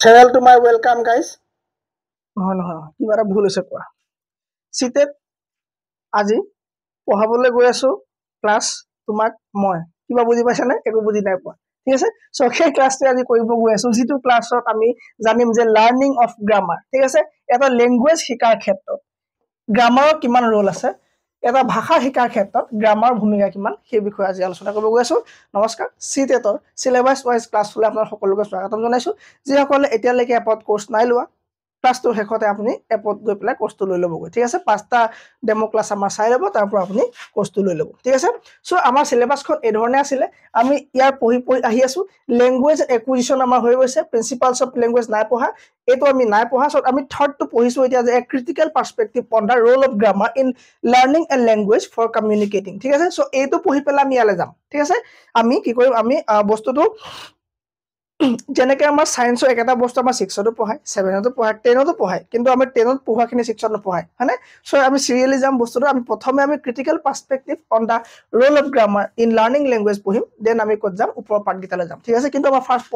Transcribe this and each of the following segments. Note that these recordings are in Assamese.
Channel to my welcome guys. নহয় কিবা এটা ভুল হৈছে কোৱা সিটেট আজি পঢ়াবলৈ গৈ আছো ক্লাছ তোমাক মই কিবা বুজি পাইছা নে একো বুজি নাই পোৱা ঠিক আছে সো সেই ক্লাছটো আজি কৰিব গৈ আছো যিটো ক্লাছত আমি জানিম যে লাৰ্নিং অফ গ্ৰামাৰ ঠিক আছে এটা ল্যাঙ্গুৱেজ শিকাৰ ক্ষেত্ৰত গ্ৰামাৰৰ কিমান ৰোল আছে এটা ভাষা শিকাৰ ক্ষেত্ৰত গ্ৰামাৰ ভূমিকা কিমান সেই বিষয়ে আজি আলোচনা কৰিব গৈ আছো নমস্কাৰ সিটেটৰ সিলেবাস ওয়াইজ ক্লাছ ফুলে আপোনাৰ সকলোকে স্বাগতম জনাইছো যিসকলে এতিয়ালৈকে এপত কোৰ্স নাই লোৱা ক্লাছটো শেষতে আপুনি এপত গৈ পেলাই কোৰ্সটো লৈ ল'বগৈ ঠিক আছে পাঁচটা ডেমো ক্লাছ আমাৰ চাই ল'ব তাৰ পৰা আপুনি কোৰ্সটো লৈ ল'ব ঠিক আছে সো আমাৰ সিলেবাসখন এই ধৰণে আছিল আমি ইয়াৰ পঢ়ি আহি আছো ল্যাঙ্গুৱেজ একুইজিশন আমাৰ হৈ গৈছে প্ৰিন্সিপালস অফ ল্যাঙ্গুৱেজ নাই পঢ়া এটো আমি নাই পঢ়া সো আমি থাৰ্ড টো পঢ়িছো এতিয়া যে critical perspective on the role of grammar in learning a language for communicating ঠিক আছে সো এইটো পঢ়ি পেলাই আমি ইয়ালে যাম ঠিক আছে আমি কি কৰিম আমি বস্তুটো যেনেকৈ আমাৰ সায়েন্সৰ একটা বস্তু আমাৰ 6 তো পঢ়ায় 7 তো পঢ়ায় 10 তো পঢ়ায় কিন্তু আমি 10 ত পঢ়াখিনি 6 ত নপঢ়ায় হয়নে সো আমি সিৰিয়ালিজম বস্তুটো আমি প্ৰথমে আমি critical perspective on the role of grammar in learning language পঢ়িম দেন আমি ক'ত যাম ওপৰৰ পাৰ্ট গিটালৈ যাম ঠিক আছে কিন্তু আমাৰ ফাৰ্স্ট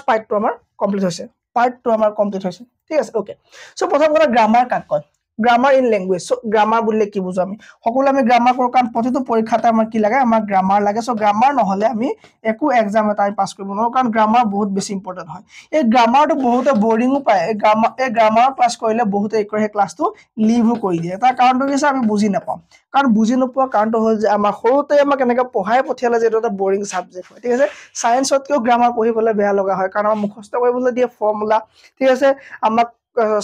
পাৰ্টটো আমাৰ কমপ্লিট হৈছে পাৰ্ট 2 আমাৰ কমপ্লিট হৈছে ঠিক আছে ওকে সো প্ৰথম কথা গ্ৰামাৰ কাক কয় grammar in language so grammar বুলিলে কি বুঝো আমি সকলো আমি গ্ৰামাৰ কৰোঁ কাৰণ প্ৰতিটো পৰীক্ষাতে আমাৰ কি লাগে আমাৰ গ্ৰামাৰ লাগে সো গ্ৰামাৰ নহলে আমি একো এক্সাম এটা পাস কৰিব নোৱাৰো কাৰণ গ্ৰামাৰ বহুত বেছি ইম্পৰ্টেন্ট হয় এই গ্ৰামাৰটো বহুতে বোৰিংও পায় এই গ্ৰামাৰ ক্লাস কৰিলে বহুতে এই ক্লাসটো লিভও কৰি দিয়ে তাৰ কাৰণটো কি আমি বুজি নাপাম কাৰণ বুজি নোপোৱা কাৰণটো হ'ল যে আমাৰ সৰুতে আমাক এনেকৈ পঢ়াই পঠিয়ালে যে এটা বোৰিং সাবজেক্ট হয় ঠিক আছে সায়েন্সতকেও গ্ৰামাৰ পঢ়িবলৈ বেয়া লগা হয় কাৰণ আমাৰ মুখস্থ কৰিবলৈ দিয়ে ফৰ্মুলা ঠিক আছে আমাক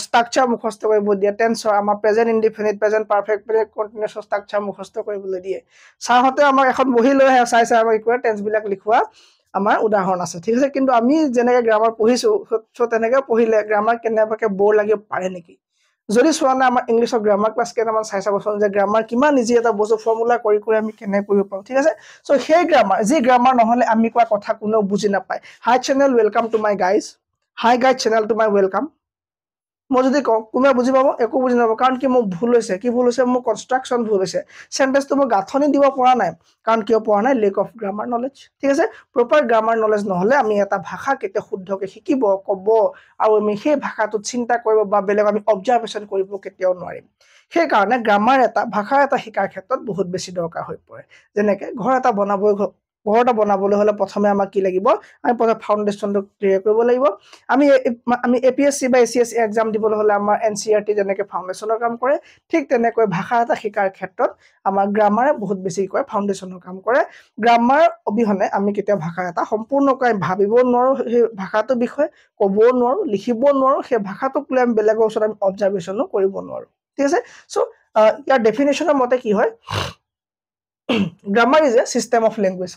স্ট্ৰাকচাৰ মুখস্থ কৰিব দিয়ে টেন্সৰ আমাৰ present indefinite present perfect present continuous structure মুখস্থ কৰিবলৈ দিয়ে সাহতে আমাক এখন বহি লৈ আহে চাই আমাক ইকুৱেল টেন্স বিলাক লিখোৱা আমাৰ উদাহৰণ আছে ঠিক আছে কিন্তু আমি যেনেকৈ গ্ৰামাৰ পঢ়িছো সো তেনেকৈ পঢ়িলে গ্ৰামাৰ কেনেবাকে বৰ লাগিব পাৰে নেকি যদি চোৱা না আমাৰ ইংলিশৰ গ্ৰামাৰ ক্লাস কেনেমান চাই চাবচোন যে গ্ৰামাৰ কিমান ইজি এটা বস্তু ফৰ্মুলা কৰি আমি কেনে কৰিব পাৰো ঠিক আছে সো সেই গ্ৰামাৰ যি গ্ৰামাৰ নহলে আমি কোৱা কথা কোনো বুজি নাপায় hi channel welcome to my guys hi guys channel to my welcome মই যদি কওঁ কোনে বুজি পাব একো বুজি নাপাব কাৰণ কি মোৰ ভুল হৈছে কি ভুল হৈছে মোৰ কনস্ট্ৰাকশন ভুল হৈছে সেন্টেন্সটো মই গাঁথনি দিব পৰা নাই কাৰণ কিয় পৰা নাই লেক অফ গ্ৰামাৰ নলেজ ঠিক আছে প্ৰপাৰ গ্ৰামাৰ নলেজ নহলে আমি এটা ভাষা কেতে শুদ্ধকে শিকিব কব আৰু আমি সেই ভাষাটো চিন্তা কৰিব বা বেলেগ আমি অবজাৰভেশন কৰিব কেতিয়াও নোৱাৰিম সেই কাৰণে গ্ৰামাৰ এটা ভাষা এটা শিকাৰ ক্ষেত্ৰত বহুত বেছি দৰকাৰ হৈ পৰে যেনেকৈ ঘৰ এটা বনাবলৈ হলে প্ৰথমে আমাক কি লাগিব আমি প্ৰথমে ফাউন্ডেশনটো ক্লিয়াৰ কৰিব লাগিব আমি এপিএসসি বা এসিএসসি এক্সাম দিবলৈ হলে আমাৰ এনসিআৰটি যেনেকৈ ফাউন্ডেশনৰ কাম কৰে ঠিক তেনেকৈ ভাষা এটা শিকাৰ ক্ষেত্ৰত আমাৰ গ্ৰামাৰে বহুত বেছি কৰে ফাউন্ডেশনৰ কাম কৰে গ্ৰামাৰ অবিহনে আমি কেতিয়া ভাষা এটা সম্পূৰ্ণকৈ ভাবিব নোৱাৰো সেই ভাষাটোৰ বিষয়ে ক'ব নোৱাৰো লিখিব নোৱাৰো সেই ভাষাটোক লৈ আমি বেলেগৰ ওচৰত আমি অবজাৰভেশনো কৰিব নোৱাৰো ঠিক আছে সো ইয়াৰ ডেফিনেশনৰ মতে কি হয় grammar is a system of language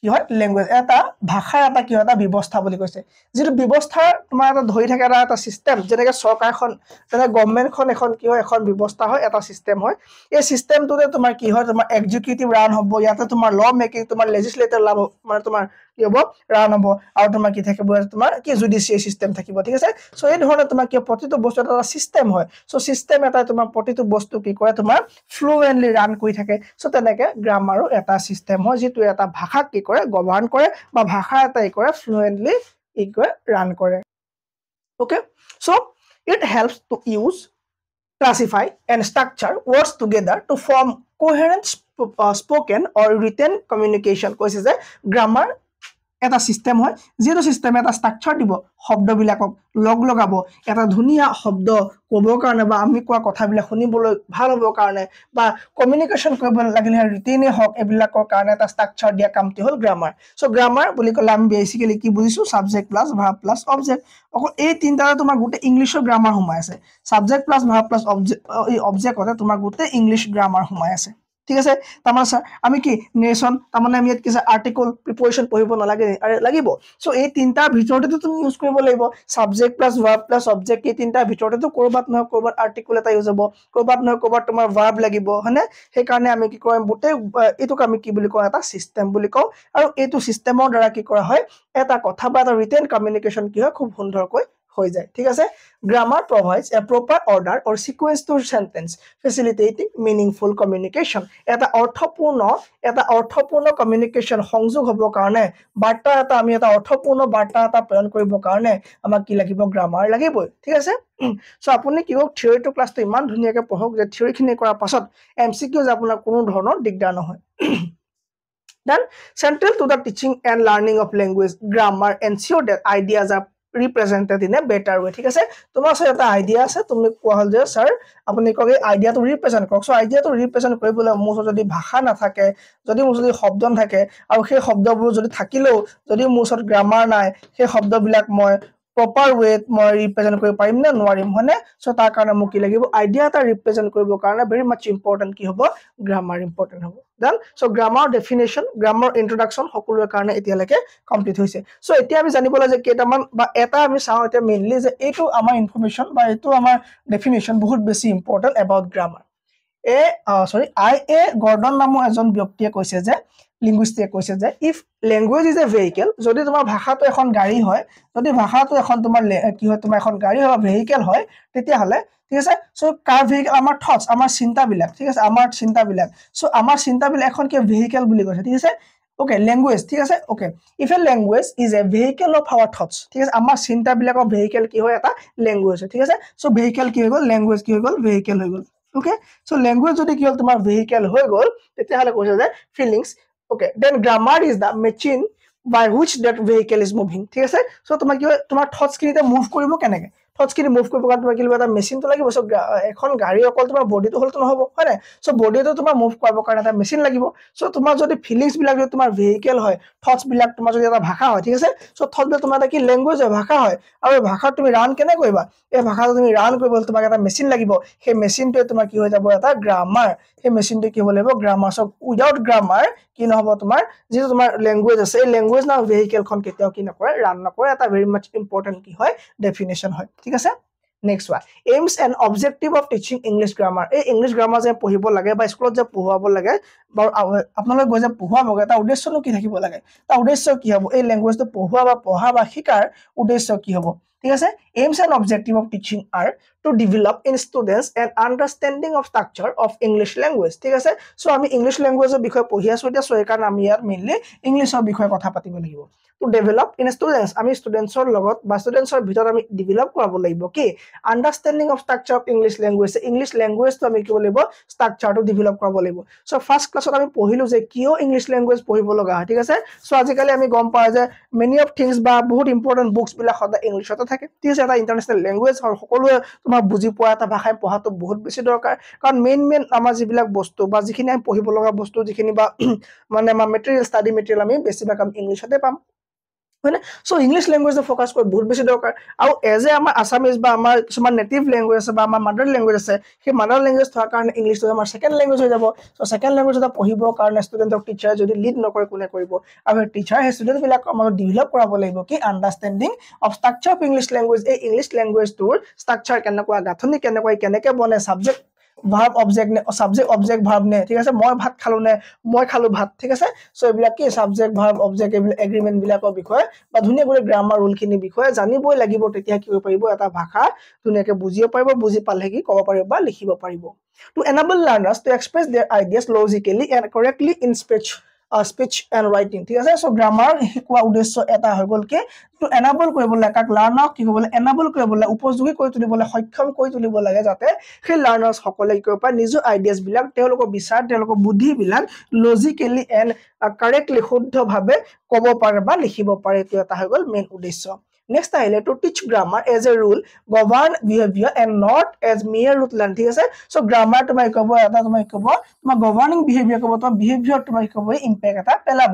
কি হয় ল্যাঙ্গুৱেজ এটা ভাষা এটা কি হয় এটা ব্যৱস্থা বুলি কৈছে যেটো ব্যৱস্থা তোমাৰ এটা ধৰি থাকে এটা সিস্টেম যেনেকৈ চৰকাৰখন যেনে গভৰ্নমেন্টখন এখন কি হয় এখন ব্যৱস্থা হয় এটা সিস্টেম হয় এই সিস্টেমটোতে তোমাৰ কি হয় তোমাৰ এক্সিকিউটিভ ৰান হ'ব ইয়াতে তোমাৰ ল মেকিং তোমাৰ লেজিসলেটৰ লাভ মানে তোমাৰ কি হ'ব ৰান হ'ব আৰু তোমাৰ কি থাকিব তোমাৰ কি জুডিচিয়াৰী সিস্টেম থাকিব ঠিক আছে সো এই ধৰণে তোমাৰ কি প্ৰতিটো বস্তু এটা সিস্টেম হয় সো সিস্টেম এটা তোমাৰ প্ৰতিটো বস্তু কি কৰে তোমাৰ ফ্লুয়েন্টলি ৰান কৰি থাকে সো তেনেকৈ গ্ৰামাৰো এটা সিস্টেম হয় যেটো এটা ভাষাক কি কৰে গভৰ্ন কৰে বা ভাষা এটাই কৰে ফ্লুয়েন্টলি ই কৰে ৰান কৰে okay so it helps to use classify and structure words together to form coherent spoken or written communication কৈছে যে গ্রামার এটা সিস্টেম হয় যেটো সিস্টেম এটা স্ট্রাকচার দিব শব্দবিলাকক লগাব এটা ধুনিয়া শব্দ ক'বৰ কাৰণে বা আমি কোৱা কথাবিলাক শুনিবলৈ ভাল হ'বৰ কাৰণে বা কমিউনিকেশন কৰিব লাগিলে ৰিটেনে হক এবিলাকৰ কাৰণে এটা স্ট্রাকচার দিয়া কামটি হল গ্রামার সো গ্রামার বুলি ক'লে আমি বেসিক্যালি কি বুজিছো subject plus verb plus object অকল এই তিনটাতে তোমাৰ গোটে ইংলিশৰ গ্ৰামাৰ সোমাই আছে subject plus verb plus object হতে তোমাৰ গোটে ইংলিশ গ্রামার সোমাই আছে ঠিক আছে তামানে স্যার আমি কি নেশন তামানে আমি কি আর্টিকল প্রিপোজিশন পঢ়িব নালাগে লাগিব সো এই তিনটাৰ ভিতৰতে তুমি ইউজ কৰিব লাগিব subject plus verb plus object এই তিনটাৰ ভিতৰতে কৰবাত নহয় কৰবাত আৰ্টিকল এটা ইউজ হ'ব কৰবাত নহয় কৰবাত তোমাৰ ভাৰ্ব লাগিব হনে সেই কাৰণে আমি কি কৰিম বুটে এটোক আমি কি বুলি কওঁ এটা সিস্টেম বুলি কওঁ আৰু এটো সিস্টেমৰ দ্বাৰা কি কৰা হয় এটা কথা বা এটা ৰিটেন কমিউনিকেশন কি হয় খুব সুন্দৰকৈ হৈ যায় ঠিক আছে grammar provides a proper order or sequence to sentence facilitating meaningful communication এটা অৰ্থপূৰ্ণ কমিউনিকেশন সংযোগ হ'ব কাৰণে বাৰ্তা এটা আমি এটা অৰ্থপূৰ্ণ বাৰ্তা এটা প্ৰেৰণ কৰিব কাৰণে আমাক কি লাগিব গ্ৰামাৰ লাগিবই ঠিক আছে সো আপুনি কি হওক থিওৰিটো ক্লাছটো ইমান ধুনিয়াকে পঢ়ক যে থিওৰিখিনি কৰাৰ পাছত এমসিকিউজ আপোনাৰ কোনো ধৰণৰ দিগদাৰ নহয় Then, central to the teaching and learning of language, grammar ensure that ideas are represented in a better way. ঠিক আছে তোমাৰ ওচৰত এটা আইডিয়া আছে তুমি কোৱা হল যে স্যাৰ আপুনি কয় আইডিয়াটো ৰিপ্ৰেজেন্ট কৰক সো আইডিয়াটো ৰিপ্ৰেজেন্ট কৰিবলৈ মোৰ যদি ভাষা নাথাকে যদি মোৰ যদি শব্দ নাথাকে আৰু সেই শব্দবোৰ যদি থাকিলেও যদি মোৰ ওচৰত গ্ৰামাৰ নাই সেই শব্দবিলাক মই proper way মই ৰিপ্ৰেজেন্ট কৰিব পাৰিম না নোৱাৰিম হনে সো তাৰ কাৰণে মোক কি লাগিব আইডিয়া এটা ৰিপ্ৰেজেন্ট কৰিব কাৰণে very much important কি হ'ব গ্ৰামাৰ ইম্পৰ্টেন্ট হ'ব then so grammar definition grammar introduction সকলোৰ কাৰণে এতিয়ালৈকে কমপ্লিট হৈছে সো এতিয়া আমি জানিব লাগে কেইটামান বা এটা আমি চাওঁ এতিয়া মেইনলি যে এইটো আমাৰ ইনফৰমেশন বা এইটো আমাৰ ডেফিনেশন বহুত বেছি important about grammar I.A. Gordon নামৰ এজন ব্যক্তিয়ে কৈছে যে লিঙ্গুইষ্টিকে কৈছে যে if language is a vehicle যদি তোমাৰ ভাষাটো এখন গাড়ী হয় যদি ভাষাটো এখন তোমাৰ কি হয় তোমাৰ এখন গাড়ী হয় ভেহিকল হয় তেতিয়া হলে ঠিক আছে সো কাৰ ভেহিকল আমাৰ থটস আমাৰ চিন্তাবিলাক ঠিক আছে আমাৰ চিন্তাবিলাক সো আমাৰ চিন্তাবিলাক এখন কি ভেহিকল বুলি কৈছে ঠিক আছে ওকে ল্যাঙ্গুৱেজ ঠিক আছে okay if a language is a vehicle of our thoughts ঠিক আছে আমাৰ চিন্তাবিলাকৰ ভেহিকল কি হয় এটা ল্যাঙ্গুৱেজ ঠিক আছে সো ভেহিকল কি হৈ গল ল্যাঙ্গুৱেজ কি হৈ গল ভেহিকল হৈ গল okay so language যদি কি হল তোমাৰ vehicle হৈ গল তেতিয়া হলে কৈছে যে feelings okay then grammar is the machine by which that vehicle is moving ঠিক আছে so তোমাৰ কি তোমাৰ thoughts কিনিতে মুভ কৰিব কেনেকে thoughts কিনি মুভ কৰিব কাৰণে তোমাৰ কি এটা মেচিন তো লাগিব so এখন গাড়ী অকল তোমাৰ বডিটো হলতো নহব হয় না so বডিটো তোমাৰ মুভ কৰিব কাৰণে এটা মেচিন লাগিব so তোমাৰ যদি ফিলিংস বিলাক যদি তোমাৰ vehicle হয় thoughts বিলাক তোমাৰ যদি এটা ভাষা হয় ঠিক আছে so thought বিলাক তোমাৰ কি ল্যাঙ্গুৱেজ হয় ভাষা হয় আৰু ভাষা তুমি ৰান কেনে কৰিবা এই ভাষা তুমি ৰান কৰিব তোমাক এটা মেচিন লাগিব সেই মেচিনটোৱে তোমাৰ কি হৈ যাব এটা গ্ৰামাৰ সেই মেচিনটো কি হ'ব লাগিব গ্ৰামাৰ সো উইদাউট গ্ৰামাৰ কি নহব তোমাৰ যেটো তোমাৰ ল্যাঙ্গুৱেজ আছে এই ল্যাঙ্গুৱেজ না ভেহিকল খন কেতিয়াও কি নকৰে ৰান নকৰে এটা ভেৰি মাচ ইম্পৰ্টেন্ট কি হয় ডেফিনেশন হয় ঠিক আছে next one aims and objective of teaching English grammar এই ইংলিশ গ্ৰামাৰ যে পঢ়িব লাগে বা স্কুলত যে পঢ়াব লাগে বা আপোনালোকে গৈ যে পঢ়াব লাগে এটা উদ্দেশ্যনো কি থাকিব লাগে তা উদ্দেশ্য কি হ'ব এই ল্যাঙ্গুৱেজটো পঢ়োৱা বা পঢ়া বা শিকাৰ উদ্দেশ্য কি হ'ব ঠিক আছে aims and objective of teaching are to develop in students an understanding of structure of English language ঠিক আছে সো আমি ইংলিশ ল্যাঙ্গুৱেজৰ বিষয়ে পঢ়ি আছো এতিয়া সো একাৰণ আমি ইয়াৰ মেইনলি ইংলিশৰ বিষয়ে কথা পাতিব লাগিব to develop in students আমি স্টুডেন্টছৰ লগত বা স্টুডেন্টছৰ ভিতৰত আমি ডেভেলপ কৰাব লাগিব কি understanding of structure of English language English ল্যাঙ্গুৱেজটো আমি কি কৰিব স্ট্ৰাকচাৰটো ডেভেলপ কৰাব লাগিব সো ফাৰ্স্ট ক্লাছত আমি পঢ়িলো যে কিয় ইংলিশ ল্যাঙ্গুৱেজ পঢ়িব লগা হয় ঠিক আছে সো আজিকালি আমি গম পাওঁ যে মেনি অফ থিংস বা বহুত ইম্পৰ্টেন্ট বুকস বিলাক সদা ইংলিশতে থাকে ঠিক আছে এটা ইন্টাৰনেশনাল ল্যাঙ্গুৱেজ আৰু সকলোৱে তোমাৰ বুজি পোৱা এটা ভাষাই পঢ়াটো বহুত বেছি দৰকাৰ কাৰণ মেইন আমাৰ যিবিলাক বস্তু বা যিখিনি আমি পঢ়িব লগা বস্তু যিখিনি বা মানে আমাৰ মেটেৰিয়েল ষ্টাডি মেটেৰিয়েল আমি বেছিভাগ আমি ইংলিশতে পাম হয় না সো ইংলিশ ল্যাঙ্গুৱেজে ফোকাস কৰি বহুত বেছি দৰকাৰ আৰু এজ এ আমাৰ আসামিজ বা আমাৰ কিছুমান নেটিভ ল্যাঙ্গুৱেজ আছে বা আমাৰ মাদাৰ ল্যাঙ্গুৱেজ আছে সেই মাদাৰ ল্যাঙ্গুৱেজ থকাৰ কাৰণে ইংলিশটো আমাৰ সেকেন্ড ল্যাঙ্গুৱেজ হৈ যাব সো সেকেন্ড ল্যাঙ্গুৱেজ এটা পঢ়িবৰ কাৰণে ষ্টুডেন্টক টিচাৰ যদি লিড নকৰে কোনে কৰিব আৰু টিচাৰ হে ষ্টুডেন্ট বিলাক আমাৰ ডেভেলপ কৰাব লাগিব কি understanding of structure of English language এই ইংলিশ ল্যাঙ্গুৱেজটোৰ স্ট্ৰাকচাৰ কেনেকুৱা গাঁথনি কেনেকে বনে subject verb object ne subject object verb ne ঠিক আছে মই ভাত খালো নে মই খালো ভাত ঠিক আছে সো এবিলাক কি সাবজেক্ট ভার্ব অবজেক্ট এগ্ৰিমেন্ট বিলাকৰ বিষয় বা ধুনিয়া কৰি গ্ৰামাৰ ৰুল খিনি বিষয় জানিবই লাগিব তেতিয়া কি কৰিব পাৰিব এটা ভাষা ধুনিয়াকে বুজিব পাৰিব বুজি পালে কি ক'ব পাৰিব বা লিখিব পাৰিব to enable learners to express their ideas logically and correctly in speech and writing ঠিক আছে সো গ্ৰামাৰ শিকোৱা উদ্দেশ্য এটা হৈ গল কি to enable কৰিবলৈ কাক লাৰ্নাৰক কি হ'বলৈ enable কৰিবলৈ উপযোগী কৰি তুলিবলৈ সক্ষম কৰি তুলিব লাগে যাতে সেই লাৰ্নাৰ্স সকলে কি কৰিব পাৰে নিজৰ আইডিয়াজ বিলাক তেওঁলোকৰ বিচাৰ তেওঁলোকৰ বুদ্ধি বিলাক লজিক্যালি এন্ড কাৰেক্টলি শুদ্ধভাৱে ক'ব পাৰে বা লিখিব পাৰে এটো এটা হৈ গল মেইন উদ্দেশ্য Next আহিলে to teach grammar as a rule govern behavior and not as mere rote learn ঠিক আছে সো গ্ৰামাৰ তোমাৰ ক'ব এটা তোমাৰ ক'ব তোমাৰ গভৰ্নিং বিহেভিয়াৰ ক'ব তোমাৰ বিহেভিয়াৰ তোমাৰ ক'ব ইম্প্যাক্ট এটা পেলাব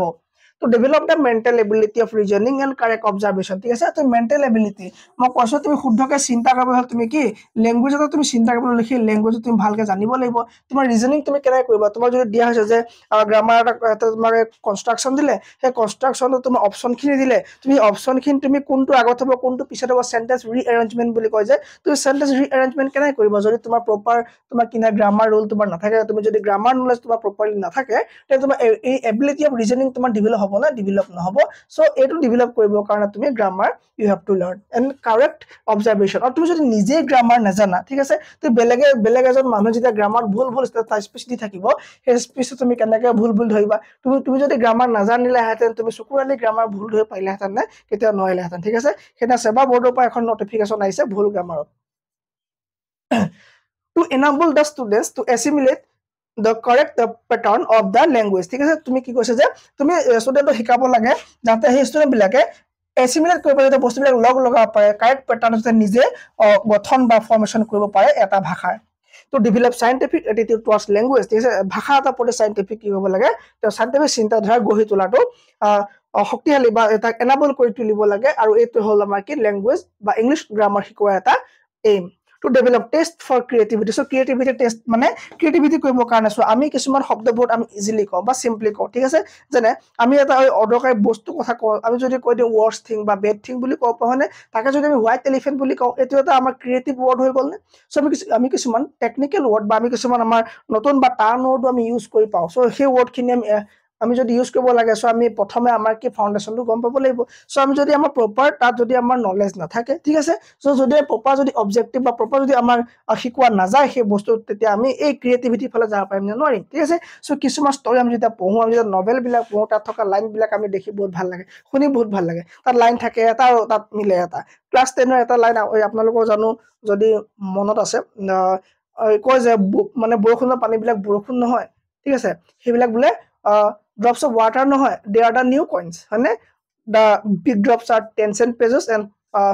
to develop the mental ability of reasoning and correct observation ঠিক আছে তো মেন্টাল এবিলিটি মই কৈছো তুমি শুদ্ধকে চিন্তা কৰিব হল তুমি কি ল্যাঙ্গুৱেজত তুমি চিন্তা কৰিব লিখি ল্যাঙ্গুৱেজত তুমি ভালকে জানিব লাগিব তোমাৰ ৰিজনিং তুমি কেনে কৰিবা তোমাৰ যদি দিয়া হৈছে যে গ্ৰামাৰ এটা তোমাৰ কনস্ট্ৰাকশন দিলে সেই কনস্ট্ৰাকশনটো তোমাৰ অপচন খিনি দিলে তুমি অপচন খিনি তুমি কোনটো আগত হ'ব কোনটো পিছত হ'ব সেন্টেন্স ৰিএৰেঞ্জমেন্ট বুলি কয় যে তুমি সেন্টেন্স ৰিএৰেঞ্জমেন্ট কেনে কৰিবা যদি তোমাৰ প্ৰপাৰ তোমাৰ কিনা গ্ৰামাৰ ৰুল তোমাৰ নাথাকে তুমি যদি গ্ৰামাৰ নলেজ তোমাৰ প্ৰপাৰলি নাথাকে তে তোমাৰ এই এবিলিটি অফ ৰিজনিং তোমাৰ ডেভেলপ নহব না ডেভেলপ নহব সো এটো ডেভেলপ কৰিবৰ কাৰণে তুমি grammar you have to learn and correct observation আৰু তুমি যদি নিজে গ্ৰামাৰ নাজানা ঠিক আছে তুমি বেলেগ এজন মানুহ যেতিয়া গ্ৰামাৰ ভুল স্পেচ দি থাকিব সেই স্পেচ তুমি কেনেকৈ ভুল ধৰিবা তুমি যদি গ্ৰামাৰ নাজানিলা হেতেন তুমি চকুৰালি গ্ৰামাৰ ভুল ধৰি পাৰিলা হেতেন না কেতিয়া নোৱাৰিলা হেতেন ঠিক আছে সেটা সেবা বৰ্ডৰ পৰা এখন নটিফিকেশন আহিছে ভুল গ্ৰামাৰত to enable the students to assimilate the correct pattern of the language ঠিক আছে তুমি কি কৈছে যে তুমি স্টুডেন্টক শিকাব লাগে যাতে সেই স্টুডেন্ট বিলাকে assimilate কৰিব পাৰে বস্তুবিলাক লগাব পাৰে কাৰেক্ট প্যাটাৰ্নতে নিজে গঠন বা ফৰ্মেশন কৰিব পাৰে এটা ভাষাৰ to develop scientific attitude towards language ঠিক আছে ভাষা এটা পৰে scientific কি হ'ব লাগে তো scientific চিন্তা ধাৰা গঢ়ি তোলাটো শক্তিশালী বা এটা enable কৰি তুলিব লাগে আৰু এইটো হ'ল আমাৰ কি ল্যাঙ্গুৱেজ বা ইংলিশ গ্ৰামাৰ শিকোৱা এটা aim to develop test for creativity so creativity test মানে creativity কৰিব কাৰণে সো আমি কিছুমান শব্দবোৰ আমি ইজিলি কও বা সিম্পলি কও ঠিক আছে যেনে আমি এটা অদৰকাৰী বস্তু কথা কও আমি যদি কৈ দিও worst thing বা bad thing বুলি কও পহনে তাকে যদি আমি white elephant বুলি কও এটো এটা আমাৰ ক্ৰিয়েটিভ ওয়াৰ্ড হৈ গল নে সো আমি কিছুমান টেকনিক্যাল ওয়াৰ্ড বা আমি কিছুমান আমাৰ নতুন বা টাৰ্ম ওয়াৰ্ড আমি ইউজ কৰি পাও সো সেই ওয়াৰ্ড খিনি আমি যদি ইউজ কৰিব লাগে সো আমি প্ৰথমে আমাৰ কি ফাউন্ডেশনটো গম পাব লাগিব সো আমি যদি আমাৰ প্ৰপাৰ তাত যদি আমাৰ নলেজ নাথাকে ঠিক আছে সো যদি প্ৰপাৰ যদি অবজেক্টিভ বা প্ৰপাৰ যদি আমাৰ শিকোৱা নাযায় সেই বস্তু তেতিয়া আমি এই ক্ৰিয়েটিভিটি ফালে যাব পাৰিম না নোৱাৰিম ঠিক আছে সো কিছুমান ষ্টৰী আমি যেতিয়া পঢ়ো আমি যেতিয়া নভেল বিলাক পঢ়ো তাত থকা লাইন বিলাক আমি দেখি বহুত ভাল লাগে শুনি বহুত ভাল লাগে তাত লাইন থাকে এটা আৰু তাত মিলে এটা ক্লাস 10 ৰ এটা লাইন আপোনালোকৰ জানো যদি মনত আছে কয় যে মানে বৰষুণৰ পানী বিলাক বৰষুণ নহয় ঠিক আছে সেইবিলাক বোলে drops of water no hoy they are the new coins hane the big drops are 10 cent pesos and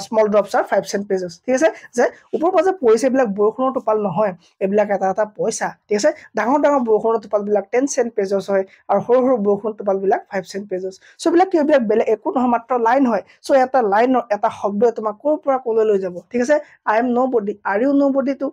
small drops are 5 cent pesos ঠিক আছে যে উপৰ পাজে পইচা বিলাক বৰখনৰ টোপাল নহয় এবিলাক এটা পইচা ঠিক আছে ডাঙৰ বৰখনৰ টোপাল বিলাক 10 cent pesos হয় আৰু সৰু বৰখনৰ টোপাল বিলাক 5 cent pesos সো বিলাক কি বিলাক বেলে একো নহয় মাত্ৰ লাইন হয় সো এটা লাইন এটা শব্দ তোমাক কোৰ পৰা কোলৈ লৈ যাব ঠিক আছে I am nobody are you nobody to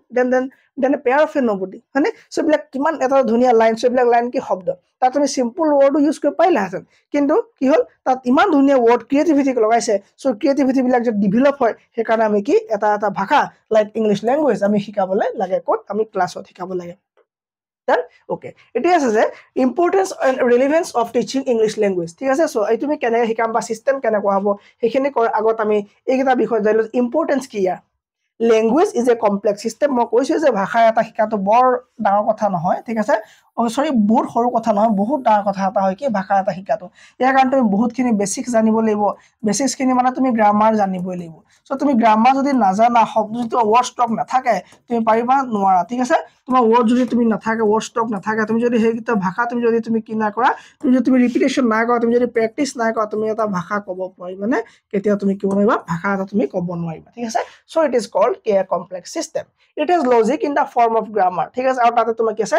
then a pair of a nobody হয়নে সো বিলাক কিমান এটা ধুনিয়া লাইন সো বিলাক লাইন কি শব্দ তাত তুমি সিম্পল ওয়ার্ড ইউজ কৰি পাইলা হেতেন কিন্তু কি হল তাত ইমান ধুনিয়া ওয়াৰ্ড ক্ৰিয়েটিভিটি লগাইছে সো ক্ৰিয়েটিভিটি বিলাক যে ডেভেলপ হয় সেই কাৰণে আমি কি এটা ভাষা লাইক ইংলিশ ল্যাঙ্গুৱেজ আমি শিকাবলে লাগে কোট আমি ক্লাছত শিকাব লাগে then okay it is the importance and relevance of teaching English language ঠিক আছে সো এই তুমি কেনে শিকাম বা সিস্টেম কেনে কোৱা হ'ব হেখিনি কৰ আগত আমি এইটা বিষয় জানিলো ইম্পৰ্টেন্স কি ইয়াৰ language is a complex system মই কৈছো যে ভাষা এটা শিকাটো বৰ ডাঙৰ কথা নহয় ঠিক আছে সৰি বহুত সৰু কথা নহয় বহুত ডাঙৰ কথা এটা হয় কি ভাষা এটা শিকাটো ইয়াৰ কাৰণে তুমি বহুত খিনি বেসিক জানিব লাগিব বেসিক্স খিনি মানে তুমি গ্ৰামাৰ জানিবই লাগিব সো তুমি গ্ৰামাৰ যদি নাজানা শব্দ যদি ওয়াৰ্ড স্টক নাথাকে তুমি পাৰিবা নোৱাৰা ঠিক আছে তোমাৰ ওয়ার্ড যদি তুমি নাথাকে ওয়ার্ড স্টক নাথাকে তুমি যদি হেগিটা ভাষা তুমি যদি তুমি কি না কৰা তুমি যদি ৰিপিটেশন না কৰা তুমি যদি প্ৰেক্টিস না কৰা তুমি এটা ভাষা ক'ব পাৰিবা মানে কেতিয়া তুমি কি কৰিবা ভাষা এটা তুমি ক'ব নোৱাৰিবা ঠিক আছে so it is called a complex system it is logic in the form of grammar ঠিক আছে আৰু তাতে তোমাৰ কি আছে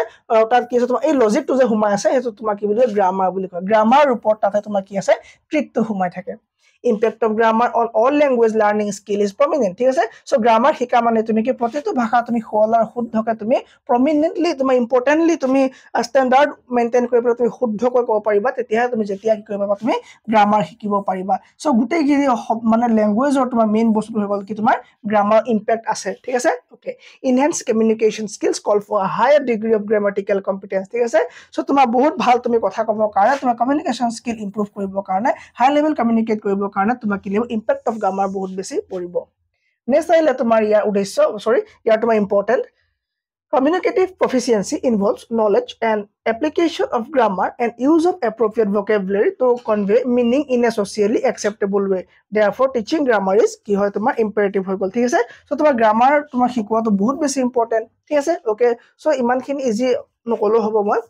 তাত কি আছে তোমাৰ এই লজিকটো যে হুমাই আছে হেতু তোমাৰ কি বুলি গ্ৰামাৰ বুলি কয় গ্ৰামাৰ ওপৰত তাতে তোমাৰ কি আছে ট্ৰিকটো হুমাই থাকে impact of grammar on all language learning skill is prominent ঠিক আছে সো গ্ৰামাৰ শিকা মানে তুমি কি প্ৰতিটো ভাষা তুমি খোলাৰ শুদ্ধকে তুমি prominently তুমি ইম্পৰ্টেন্টলি তুমি ষ্টেন্ডাৰ্ড মেইনটেইন কৰি তুমি শুদ্ধকৈ ক'ব পাৰিবা তেতিয়া তুমি যেতিয়া কি কৰিবা তুমি গ্ৰামাৰ শিকিব পাৰিবা সো গুটেই কি মানে ল্যাঙ্গুৱেজৰ তোমাৰ মেইন বস্তু হৈ গল কি তোমাৰ গ্ৰামাৰ ইম্প্যাক্ট আছে ঠিক আছে okay enhance communication skills call for a higher degree of grammatical competence ঠিক আছে সো তোমাৰ বহুত ভাল তুমি কথা ক'ব কাৰণে তোমাৰ কমিউনিকেশন স্কিল ইমপ্ৰুভ কৰিব কাৰণে হাই লেভেল কমিউনিকেট কৰিব কাৰণে তোমাক কি লাগিব ইম্প্যাক্ট অফ গ্ৰামাৰ বহুত বেছি পৰিব নেক্সট আহিলে তোমাৰ ইয়াৰ উদ্দেশ্য ইয়াৰ তোমাৰ important communicative proficiency involves knowledge and application of grammar and use of appropriate vocabulary to convey meaning in a socially acceptable way therefore teaching grammar is কি হয় তোমাৰ imperative হৈ গল ঠিক আছে সো তোমাৰ গ্ৰামাৰ তোমাৰ শিকোৱাটো বহুত বেছি ইম্পৰ্টেন্ট ঠিক আছে ওকে সো ইমানখিনি ইজি নকলো হ'ব মই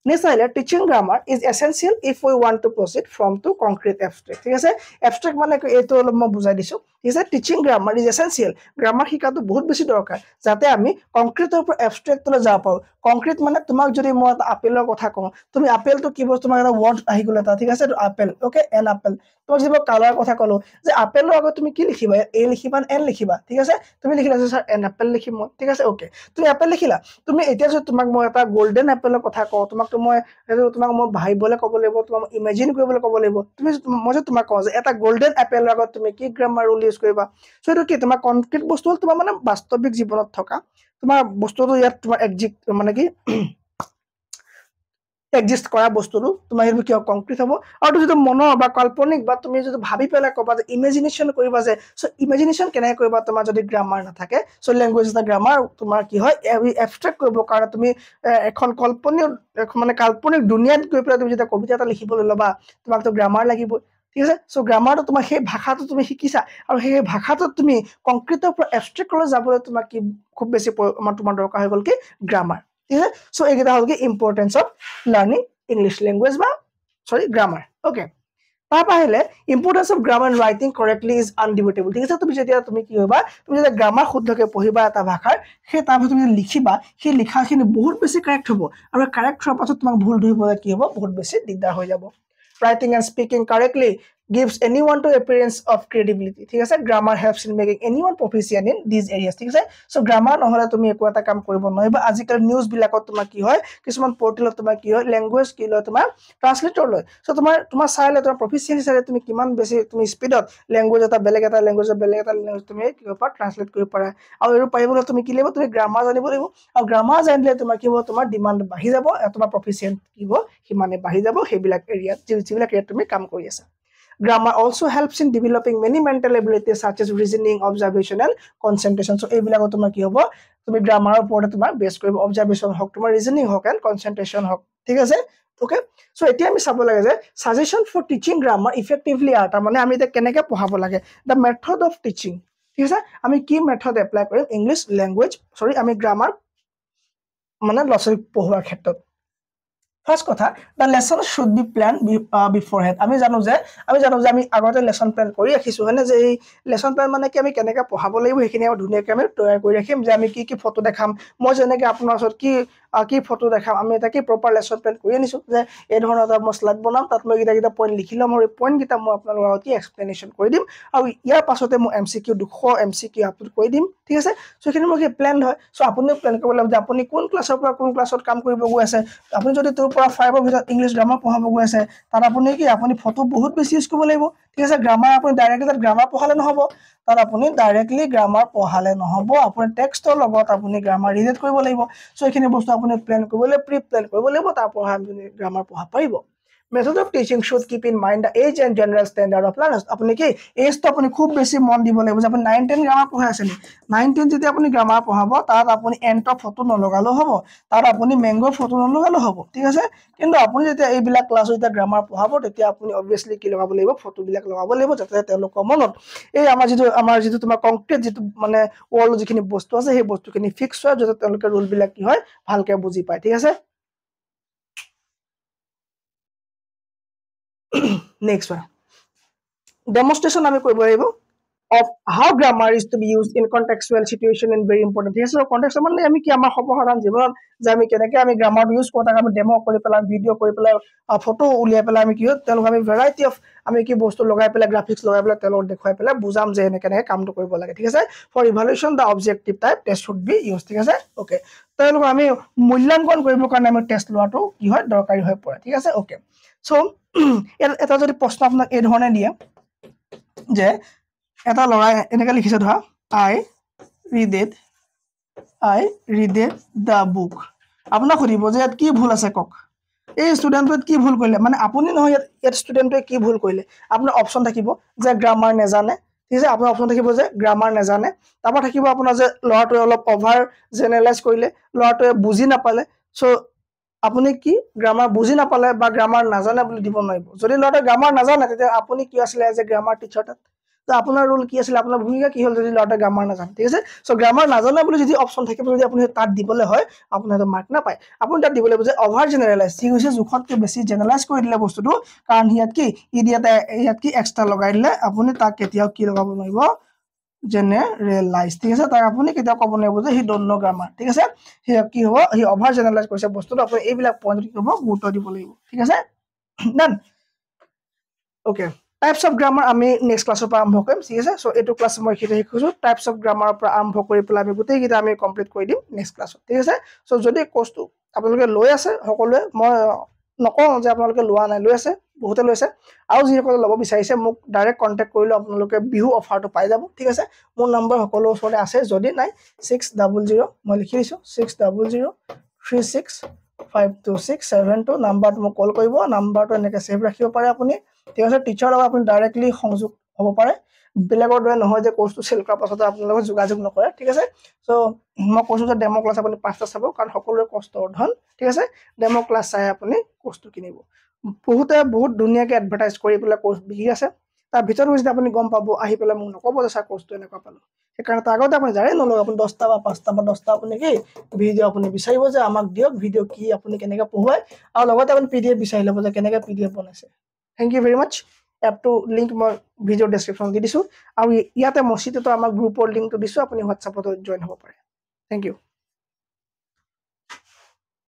next আহিলে teaching grammar is essential if we want to proceed from to concrete abstract ঠিক আছে abstract মানে এইটো অলপ মই বুজাই দিছো ঠিক আছে teaching grammar is essential grammar শিকাটো বহুত বেছি দৰকাৰ যাতে আমি কংক্ৰিটৰ পৰা এবষ্ট্ৰেক্টলৈ যাব পাৰো কংক্ৰিট মানে তোমাক যদি মই এটা আপেলৰ কথা কওঁ তুমি আপেলটো কি বস্তু তোমাৰ এটা ওয়ার্ড আহি গলে এটা ঠিক আছে আপেল ওকে এন আপেল তোমাক যদি কালাৰ কথা কলো যে আপেলৰ আগত তুমি কি লিখিবা এ লিখিবা এন লিখিবা ঠিক আছে তুমি লিখিলা যে স্যার এন আপেল লিখিম মই ঠিক আছে ওকে তুমি আপেল লিখিলা তুমি এতিয়া যদি তোমাক মই এটা গোল্ডেন আপেলৰ কথা কওঁ তোমাক মই তোমাক মই ভাইবলে ক'ব লাগিব তোমাক ইমাজিন কৰিবলৈ ক'ব লাগিব তুমি মই যে তোমাক কওঁ যে এটা গোল্ডেন আপেলৰ আগত তুমি কি গ্ৰামাৰ ৰুল ইউজ কৰিবা সো এটো কি তোমাৰ কনক্ৰিট বস্তু হল তোমাৰ মানে বাস্তৱিক জীৱনত থকা তোমাৰ বস্তুটো ইয়াত তোমাৰ একজিক মানে কি এক্সিষ্ট কৰা বস্তুটো তোমাৰ সেইটো কিয় কংক্ৰিট হ'ব আৰু যদি মনৰ বা কাল্পনিক বা তুমি যদি ভাবি পেলাই ক'বা যে ইমেজিনেশ্যন কৰিবা যে সো ইমেজিনেশ্যন কেনেকৈ কৰিবা তোমাৰ যদি গ্ৰামাৰ নাথাকে সো লেংগুৱেজ এটা গ্ৰামাৰ তোমাৰ কি হয় এবষ্ট্ৰেক্ট কৰিব কাৰণে তুমি এখন মানে কাল্পনিক দুনিয়াত গৈ পেলাই তুমি যেতিয়া কবিতা এটা লিখিবলৈ ল'বা তোমাকতো গ্ৰামাৰ লাগিব ঠিক আছে সো গ্ৰামাৰটো তোমাৰ সেই ভাষাটো তুমি শিকিছা আৰু সেই ভাষাটোত তুমি কংক্ৰিটৰ পৰা এবষ্ট্ৰেক্টলৈ যাবলৈ তোমাক কি খুব বেছি তোমাৰ দৰকাৰ হৈ গ'ল কি গ্ৰামাৰ ঠিক আছে সো এইকেইটা হ'ল কি importance of learning English language বা সৰি গ্ৰামাৰ ওকে তাৰ আহিলে importance of grammar and writing correctly is undebatable ঠিক আছে তুমি কি হ'বা তুমি যেতিয়া গ্ৰামাৰ শুদ্ধকৈ পঢ়িবা এটা ভাষাৰ সেই তাৰ পিছত তুমি লিখিবা সেই লিখাখিনি বহুত বেছি কাৰেক্ট হ'ব আৰু কাৰেক্ট হোৱাৰ পাছত তোমাক ভুল ধৰিবলৈ কি হ'ব বহুত বেছি দিগদাৰ হৈ যাব writing and speaking correctly gives anyone to appearance of credibility ঠিক আছে grammar helps in making anyone proficient in these areas ঠিক আছে সো grammar নহলে তুমি একো এটা কাম কৰিব নোৱাৰিবা আজিকাল নিউজ বিলাকত তোমাৰ কি হয় কিছুমান পোৰ্টেলত তোমাৰ কি হয় ল্যাঙ্গুৱেজ কি লয় তোমাৰ ট্ৰান্সলেটৰ লয় সো তোমাৰ চাইলে তোমাৰ প্ৰফিচিয়েন্সি চাইলে তুমি কিমান বেছি তুমি স্পিডত ল্যাঙ্গুৱেজ এটা বেলেগ এটা ল্যাঙ্গুৱেজ তুমি কি কৰা ট্ৰান্সলেট কৰিব পাৰা আৰু এৰো পাৰিবলৈ তুমি কি লাগিব তুমি গ্ৰামাৰ জানিব লাগিব আৰু গ্ৰামাৰ জানিলে তোমাৰ কি হ'ব তোমাৰ ডিমান্ড বাঢ়ি যাব তোমাৰ প্ৰফিচিয়েন্ট কি হ'ব হিমানে বাঢ়ি যাব হেবিলাক এৰিয়াত যিবিলাক এৰিয়াত তুমি কাম কৰি আছা Grammar also helps in developing many mental abilities such as reasoning, observation, and concentration. So, এইবিলাকত তোমাৰ কি হ'ব তুমি গ্ৰামাৰৰ ওপৰত তোমাৰ বেছ কৰিব অবজাৰভেশন হওক তোমাৰ ৰিজনিং হওক এণ্ড কনচেন্ট্ৰেশন হওক ঠিক আছে ওকে সো এতিয়া আমি চাব লাগে যে suggestion for teaching grammar effectively আটা মানে আমি এটা কেনেকৈ পঢ়াব লাগে দা মেথড অফ টিচিং ঠিক আছে আমি কি মেথড এপ্লাই কৰিম ইংলিছ ল্যাঙ্গুৱেজ সৰি আমি গ্ৰামাৰ মানে লছৰি পঢ়োৱাৰ ক্ষেত্ৰত First কথা, the lesson should be planned beforehand. আমি জানো যে আমি আগতে লেসন প্ল্যান কৰি ৰাখিছো হয়নে যে এই লেসন প্ল্যান মানে কি আমি কেনেকৈ পঢ়াব লাগিব সেইখিনি আমি ধুনীয়াকৈ আমি তৈয়াৰ কৰি ৰাখিম যে আমি কি ফটো দেখাম মই যেনেকৈ আপোনাৰ ওচৰত কি ফটো দেখাম আমি এটা কি প্ৰপাৰ লেসন প্ল্যান কৰি আনিছো যে এই ধৰণৰ এটা মই স্লাইড বনাম তাত মই কিটা পইণ্ট লিখি ল'ম আৰু এই পইণ্টকেইটা মই আপোনালোকৰ আগত এক্সপ্লেনেশ্যন কৰি দিম আৰু ইয়াৰ পাছতে মই এমসিকিউ 200 এমসিকিউ আপলোড কৰি দিম ঠিক আছে সো এইখিনি মই কি প্ল্যান হয় সো আপুনিও প্ল্যান কৰিব লাগিব যে আপুনি কোন ক্লাছৰ পৰা কোন ক্লাছত কাম কৰিব গৈ আছে আপুনি যদি তোৰ পৰা 5 ৰ ভিতৰত ইংলিছ গ্ৰামাৰ পঢ়াব গৈ আছে তাত আপুনি কি আপুনি ফটো বহুত বেছি ইউজ কৰিব লাগিব ঠিক আছে গ্ৰামাৰ আপুনি ডাইৰেক্টলি তাত গ্ৰামাৰ পঢ়ালে নহব তাত আপুনি ডাইৰেক্টলি গ্ৰামাৰ পঢ়ালে নহব আপুনি টেক্সটৰ লগত আপুনি গ্ৰামাৰ ৰিলেট কৰিব লাগিব সো এইখিনি বস্তু আপুনি প্ল্যান কৰিবলৈ প্ৰি প্ল্যান কৰিব লাগিব তাৰ পৰা আপুনি গ্ৰামাৰ পঢ়াব পাৰিব Method of teaching should keep in mind the age and general standard of learners. আপুনি কি এজটো আপুনি খুব বেছি মন দিব লাগিব যে আপুনি 9 10 গ্ৰামাৰ পঢ়াই আছে নি 9 10 যেতিয়া আপুনি গ্ৰামাৰ পঢ়াব তাত আপুনি এন্টৰ ফটো নলগালেও হ'ব তাত আপুনি মেংগো ফটো নলগালেও হ'ব ঠিক আছে কিন্তু আপুনি যেতিয়া এইবিলাক ক্লাছত যেতিয়া গ্ৰামাৰ পঢ়াব তেতিয়া আপুনি অবভিয়াসলি কি লগাব লাগিব ফটো বিলাক লগাব লাগিব যাতে তেওঁলোকৰ মনত এই আমাৰ যিটো তোমাৰ কংক্ৰিট যিটো মানে ওয়াল যিখিনি বস্তু আছে সেই বস্তুখিনি ফিক্স হয় যাতে তেওঁলোকৰ ৰুল বিলাক কি হয় ভালকৈ বুজি পায় ঠিক আছে Next one. Demonstration আমি কৰিব লাগিব of how grammar is to be used in contextual situation and very important. Yes, so context মানে আমি কি আমাৰ সৰ্বসাধাৰণ জীৱনত যে আমি কেনেকৈ আমি গ্ৰামাৰ ইউজ কৰোঁ তাক আমি ডেমো কৰি পেলাই ভিডিঅ' কৰি পেলাই ফটো উলিয়াই পেলাই আমি কি হয় তেওঁলোক আমি ভেৰাইটি অফ আমি কি বস্তু লগাই পেলাই গ্ৰাফিক্স লগাই পেলাই তেওঁলোকক দেখুৱাই পেলাই বুজাম যে এনেকৈ কামটো কৰিব লাগে ঠিক আছে for evaluation the objective type test should be use ঠিক আছে ওকে তেওঁলোকক আমি মূল্যাংকন কৰিবৰ কাৰণে আমি টেষ্ট লোৱাটো কি হয় দৰকাৰী হৈ পৰে ঠিক আছে ওকে সো এটা যদি প্ৰশ্ন আপোনাক এই ধৰণে দিয়ে যে এটা লৰাই এনেকৈ লিখিছে ধৰা আই ৰিডেড দ্য বুক আপোনাক সুধিব যে ইয়াত কি ভুল আছে কওক এই ষ্টুডেণ্টটোৱে কি ভুল কৰিলে মানে আপুনি নহয় ইয়াত ষ্টুডেণ্টটোৱে কি ভুল কৰিলে আপোনাৰ অপশ্যন থাকিব যে গ্ৰামাৰ নেজানে ঠিক আছে আপোনাৰ অপশ্যন থাকিব যে গ্ৰামাৰ নেজানে তাৰপৰা থাকিব আপোনাৰ যে ল'ৰাটোৱে অলপ অভাৰ জেনেৰেলাইজ কৰিলে ল'ৰাটোৱে বুজি নাপালে চ' আপুনি কি গ্ৰামাৰ বুজি নাপালে বা গ্ৰামাৰ নাজানে বুলি দিব নোৱাৰিব যদি ল'ৰাটোৱে গ্ৰামাৰ নাজানে তেতিয়া আপুনি কি আছিলে এজ এ গ্ৰামাৰ টিচাৰ তাত তো আপোনাৰ ৰোল কি আছিল আপোনাৰ ভূমিকা কি হ'ল যদি ল'ৰাটোৱে গ্ৰামাৰ নাজানে ঠিক আছে চ' গ্ৰামাৰ নাজানে বুলি যদি অপশ্যন থাকে যদি আপুনি তাত দিবলৈ হয় আপোনাৰ মাৰ্ক নাপায় আপুনি তাত দিব লাগিব যে অভাৰ জেনেৰেলাইজ ঠিক হৈছে জোখতকৈ বেছি জেনেৰেলাইজ কৰি দিলে বস্তুটো কাৰণ ইয়াত কি এক্সট্ৰা লগাই দিলে আপুনি তাক কেতিয়াও কি লগাব নোৱাৰিব জেনেৰেলাইজ ঠিক আছে তাক আপুনি কেতিয়াও ক'ব নোৱাৰিব যে হি ডোন্ট নো গ্ৰামাৰ ঠিক আছে হি কি হ'ব হি অভাৰ জেনেৰেলাইজ কৰিছে বস্তুটো আপুনি এইবিলাক পইণ্ট কি হ'ব গুৰুত্ব দিব লাগিব ঠিক আছে ডান ওকে টাইপস অফ গ্ৰামাৰ আমি নেক্সট ক্লাছৰ পৰা আৰম্ভ কৰিম ঠিক আছে চ' এইটো ক্লাছ মই এইখিনি শিকিছোঁ টাইপস অফ গ্ৰামাৰৰ পৰা আৰম্ভ কৰি পেলাই আমি গোটেইকেইটা আমি কমপ্লিট কৰি দিম নেক্সট ক্লাছত ঠিক আছে চ' যদি কোৰ্চটো আপোনালোকে লৈ আছে সকলোৱে মই নকওঁ যে আপোনালোকে লোৱা নাই লৈ আছে বহুতে লৈছে আৰু যিসকলে ল'ব বিচাৰিছে মোক ডাইৰেক্ট কণ্টেক্ট কৰিলে আপোনালোকে বিহু অফাৰটো পাই যাব ঠিক আছে মোৰ নম্বৰ সকলো ওচৰতে আছে যদি নাই 600 মই লিখি দিছোঁ 60036 5267 নাম্বাৰটো মোক কল কৰিব নাম্বাৰটো এনেকৈ সেভ ৰাখিব পাৰে আপুনি ঠিক আছে টিচাৰৰ লগত আপুনি ডাইৰেক্টলি সংযোগ হ'ব পাৰে বেলেগৰ দৰে নহয় যে কোৰ্সটো সেল কৰাৰ পাছত আপোনাৰ লগত যোগাযোগ নকৰে ঠিক আছে সো মই কৈছো যে ডেমো ক্লাছ আপুনি 5টা চাব কাৰণ সকলোৰে কষ্টৰ ধন ঠিক আছে ডেমো ক্লাছ চাই আপুনি কোৰ্সটো কিনিব বহুত ধুনীয়াকৈ এডভাৰটাইজ কৰি পেলাই কোৰ্স বিকি আছে তাৰ ভিতৰত যদি আপুনি গম পাব আহি পেলাই মোক নকব যে স্যাৰ কোৰ্সটো এনেকুৱা পালো সেইকাৰণে তাৰ আগতে আপুনি জানে নলগ আপুনি 10টা বা 5টা বা 10টা আপুনি কি ভিডিও আপুনি বিচাৰিব যে আমাক দিয়ক ভিডিও কি আপুনি কেনেকৈ পঢ়ুৱায় আৰু লগতে আপুনি পিডিএফ বিচাৰি ল'ব যে কেনেকৈ পিডিএফ বনাইছে থ্যাংক ইউ ভেৰি মাচ এপটো লিংক মই ভিডিও ডেসক্ৰিপশন দি দিছো আৰু ইয়াতে মছিতেটো আমাৰ গ্ৰুপৰ লিংকটো দিছো আপুনি হোৱাটছআপত জয়েন হ'ব পাৰে থ্যাংক ইউ